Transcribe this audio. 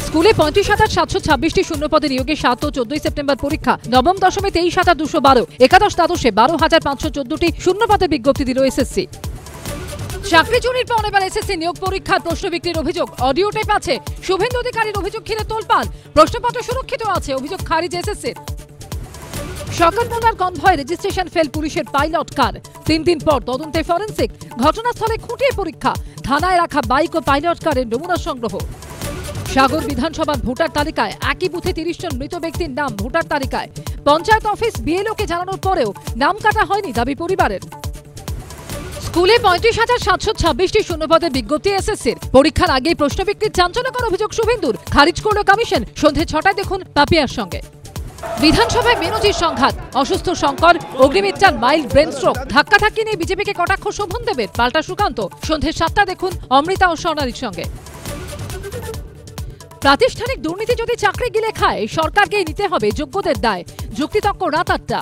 স্কুলে ৩৫,৭২৬টি শূন্যপদে নিয়োগে ৭ ও ১৪ সেপ্টেম্বর পরীক্ষা। নবম দশমে ২৩,২১২, একাদশ দ্বাদশে ১২,৫১৪টি শূন্যপদের বিজ্ঞপ্তি দিল এসএসসি। চাকরি চুরির পর এবার এসএসসি নিয়োগ পরীক্ষার প্রশ্ন বিক্রির অভিযোগ। অডিও টেপ আছে। শুভেন্দু অধিকারীর অভিযোগ ঘিরে তোলপাড়। প্রশ্নপত্র সুরক্ষিত আছে, অভিযোগ খারিজ এসএসসির। সকালবেলার কনভয় রেজিস্ট্রেশন ফেল পুলিশের পাইলট কার। ৩ দিন পর তদন্তে ফরেন্সিক। ঘটনাস্থলে খুঁটিয়ে পরীক্ষা। থানায় রাখা বাইক ও পাইলট কারের নমুনা সংগ্রহ। সাগর বিধানসভার ভোটার তালিকায় একই বুথে ৩০ জন মৃত ব্যক্তির নাম ভোটার তালিকায়। পঞ্চায়েত অফিস বিএলওকে জানানোর পরেও নাম কাটা হয়নি দাবি পরিবারের। স্কুলে ৩৫,৭২৬টি শূন্যপদের বিজ্ঞপ্তি এসএসসির। পরীক্ষার আগেই প্রশ্ন বিক্রির চাঞ্চল্যকর অভিযোগ শুভেন্দুর। খারিজ করল কমিশন। সন্ধে ৬টায় দেখুন পাপিয়ার সঙ্গে। বিধানসভায় বেনজির সংঘাত। অসুস্থ শঙ্কর, অগ্নিমিত্রার মাইল্ড ব্রেন স্ট্রোক। ধাক্কাধাক্কি নিয়ে বিজেপিকে কটাক্ষ শোভনদেবের। পাল্টা সুকান্ত। সন্ধে ৭টা দেখুন অমৃতা ও স্বর্ণালীর সঙ্গে। প্রাতিষ্ঠানিক দুর্নীতি যদি চাকরি গিলে খায়, সরকারকেই নিতে হবে যোগ্যদের দায়। যুক্তিতক্ক রাত ৮টা।